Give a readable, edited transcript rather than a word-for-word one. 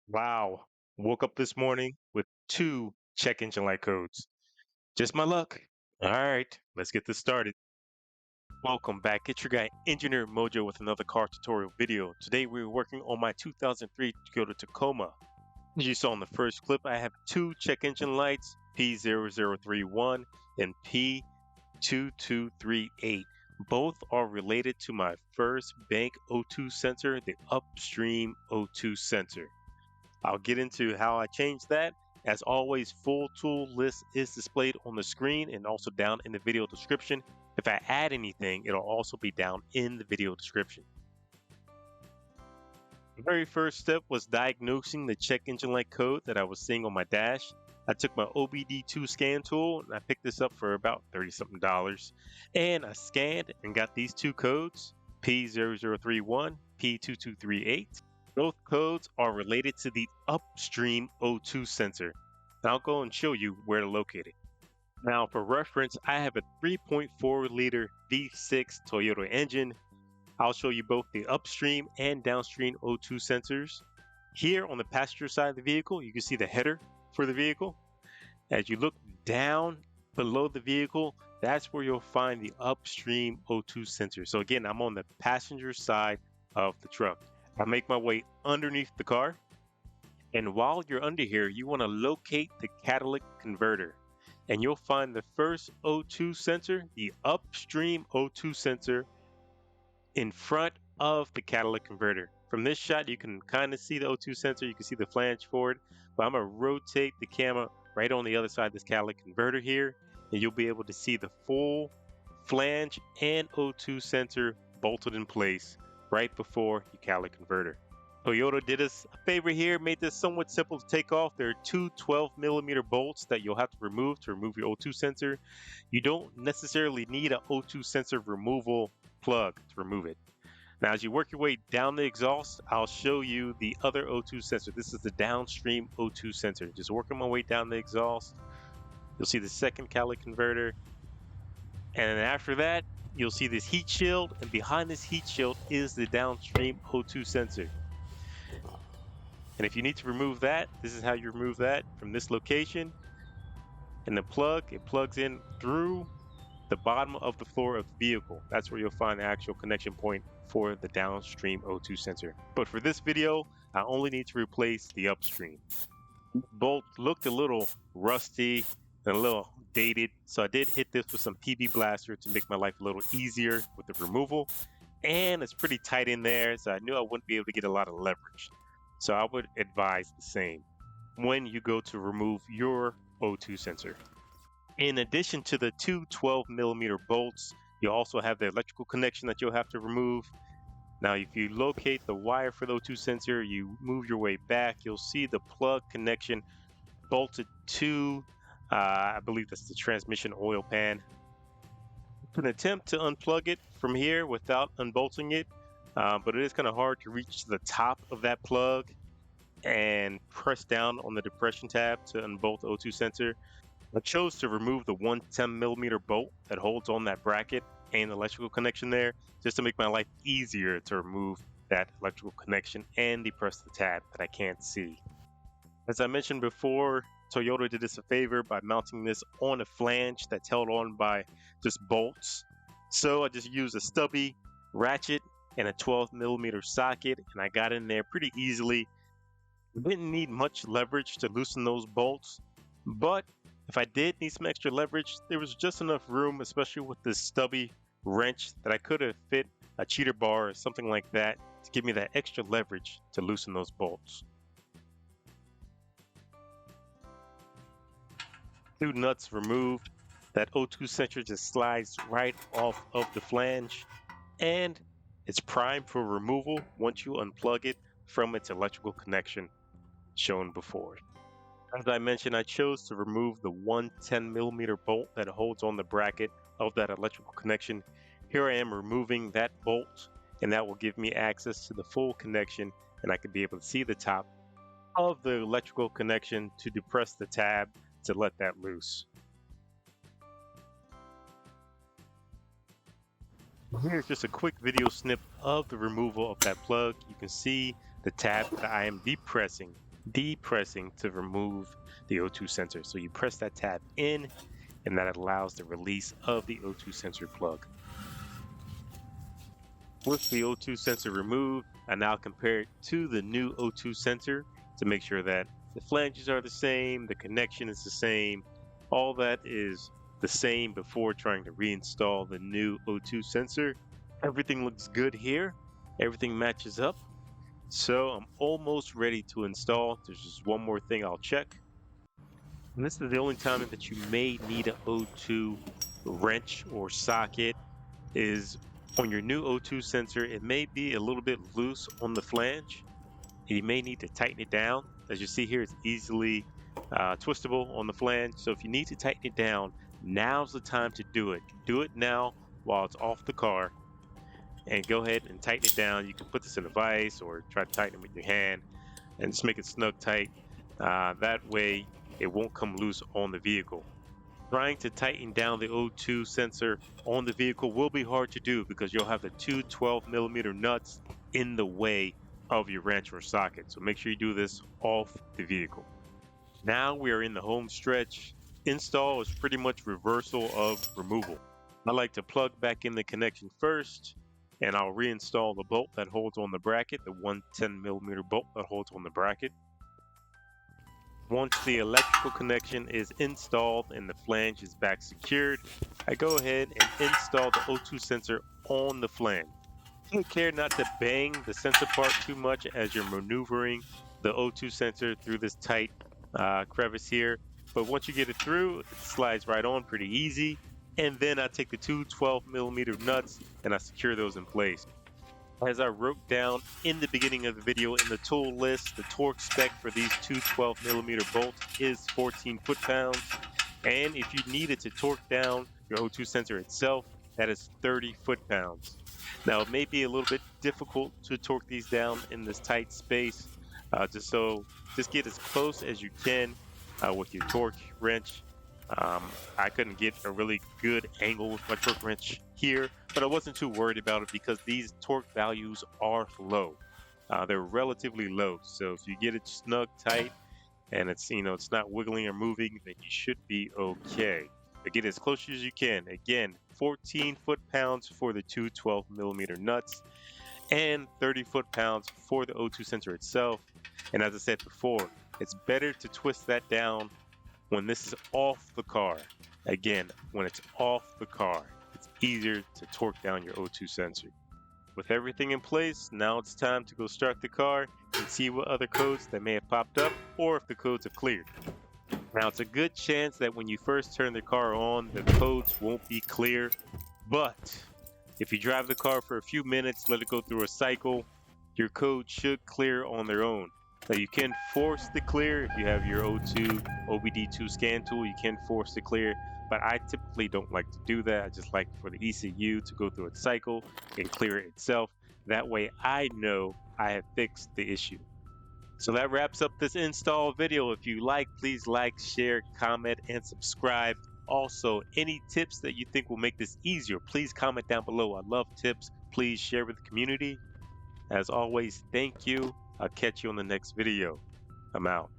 Wow. Woke up this morning with two check engine light codes. Just my luck. All right, let's get this started. Welcome back. It's your guy, Engineer Mojo, with another car tutorial video. Today we're working on my 2003 Toyota Tacoma. As you saw in the first clip, I have two check engine lights, P0031 and P2238. Both are related to my first bank O2 sensor, the upstream O2 sensor. I'll get into how I changed that. As always, full tool list is displayed on the screen and also down in the video description. If I add anything, it'll also be down in the video description. The very first step was diagnosing the check engine light code that I was seeing on my dash. I took my OBD2 scan tool and I picked this up for about $30 something. And I scanned and got these two codes, P0031, P2238. Both codes are related to the upstream O2 sensor. And I'll go and show you where to locate it. Now, for reference, I have a 3.4 liter V6 Toyota engine. I'll show you both the upstream and downstream O2 sensors. Here on the passenger side of the vehicle, you can see the header for the vehicle. As you look down below the vehicle, that's where you'll find the upstream O2 sensor. So again, I'm on the passenger side of the truck. I make my way underneath the car. And while you're under here, you want to locate the catalytic converter. And you'll find the first O2 sensor, the upstream O2 sensor, in front of the catalytic converter. From this shot, you can kind of see the O2 sensor. You can see the flange for it. But I'm going to rotate the camera right on the other side of this catalytic converter here. And you'll be able to see the full flange and O2 sensor bolted in place right before your catalytic converter. Toyota did us a favor here, made this somewhat simple to take off. There are two 12mm bolts that you'll have to remove your O2 sensor. You don't necessarily need an O2 sensor removal plug to remove it. Now, as you work your way down the exhaust, I'll show you the other O2 sensor. This is the downstream O2 sensor. Just working my way down the exhaust, you'll see the second catalytic converter. And then after that, you'll see this heat shield, and behind this heat shield is the downstream O2 sensor. And if you need to remove that, this is how you remove that from this location. And the plug, it plugs in through the bottom of the floor of the vehicle. That's where you'll find the actual connection point for the downstream O2 sensor. But for this video, I only need to replace the upstream. Bolt looked a little rusty and a little dated, so I did hit this with some PB Blaster to make my life a little easier with the removal. And it's pretty tight in there, so I knew I wouldn't be able to get a lot of leverage. So I would advise the same when you go to remove your O2 sensor. In addition to the two 12mm bolts, you also have the electrical connection that you'll have to remove. Now, if you locate the wire for the O2 sensor, you move your way back, you'll see the plug connection bolted to, I believe that's the transmission oil pan. You can attempt to unplug it from here without unbolting it, but it is kind of hard to reach the top of that plug and press down on the depression tab to unbolt the O2 sensor. I chose to remove the 110mm bolt that holds on that bracket and electrical connection there, just to make my life easier to remove that electrical connection and depress the tab that I can't see. As I mentioned before, Toyota did us a favor by mounting this on a flange that's held on by just bolts. So I just used a stubby ratchet and a 12mm socket, and I got in there pretty easily. Didn't need much leverage to loosen those bolts, but if I did need some extra leverage, there was just enough room, especially with this stubby wrench, that I could have fit a cheater bar or something like that to give me that extra leverage to loosen those bolts. Two nuts removed, that O2 sensor just slides right off of the flange, and it's primed for removal once you unplug it from its electrical connection shown before. As I mentioned, I chose to remove the 110mm bolt that holds on the bracket of that electrical connection. Here I am removing that bolt, and that will give me access to the full connection, and I can be able to see the top of the electrical connection to depress the tab to let that loose. Here's just a quick video snip of the removal of that plug. You can see the tab that I am depressing depressing to remove the O2 sensor. So you press that tab in, and that allows the release of the O2 sensor plug. With the O2 sensor removed, I now compare it to the new O2 sensor to make sure that the flanges are the same, the connection is the same, all that is the same before trying to reinstall the new O2 sensor. Everything looks good here. Everything matches up. So I'm almost ready to install. There's just one more thing I'll check. And this is the only time that you may need an O2 wrench or socket is on your new O2 sensor. It may be a little bit loose on the flange. You may need to tighten it down. As you see here, it's easily twistable on the flange. So if you need to tighten it down, now's the time to do it. Do it now while it's off the car, and go ahead and tighten it down. You can put this in a vise or try to tighten it with your hand and just make it snug tight. That way it won't come loose on the vehicle. Trying to tighten down the O2 sensor on the vehicle will be hard to do because you'll have the two 12mm nuts in the way of your wrench or socket. So make sure you do this off the vehicle. Now we are in the home stretch. Install is pretty much reversal of removal. I like to plug back in the connection first, and I'll reinstall the bolt that holds on the bracket, the 110mm bolt that holds on the bracket. Once the electrical connection is installed and the flange is back secured, I go ahead and install the O2 sensor on the flange. Take care not to bang the sensor part too much as you're maneuvering the O2 sensor through this tight crevice here. But once you get it through, it slides right on pretty easy. And then I take the two 12mm nuts and I secure those in place. As I wrote down in the beginning of the video in the tool list, the torque spec for these two 12mm bolts is 14 foot-pounds. And if you needed to torque down your O2 sensor itself, that is 30 foot-pounds. Now, it may be a little bit difficult to torque these down in this tight space, just get as close as you can with your torque wrench. I couldn't get a really good angle with my torque wrench here, but I wasn't too worried about it because these torque values are low. They're relatively low, so if you get it snug tight and it's not wiggling or moving, then you should be okay. But get as close as you can. Again, 14 foot-pounds for the two 12mm nuts and 30 foot-pounds for the O2 sensor itself. And as I said before, it's better to twist that down when this is off the car. Again, when it's off the car, it's easier to torque down your O2 sensor. With everything in place, now it's time to go start the car and see what other codes that may have popped up or if the codes have cleared. Now, it's a good chance that when you first turn the car on, the codes won't be clear, but if you drive the car for a few minutes, let it go through a cycle, your codes should clear on their own. Now, you can force the clear if you have your O2 OBD2 scan tool. You can force the clear, but I typically don't like to do that. I just like for the ECU to go through its cycle and clear it itself. That way I know I have fixed the issue. So that wraps up this install video. If you like, please like, share, comment, and subscribe. Also, any tips that you think will make this easier, please comment down below. I love tips. Please share with the community. As always, thank you. I'll catch you on the next video. I'm out.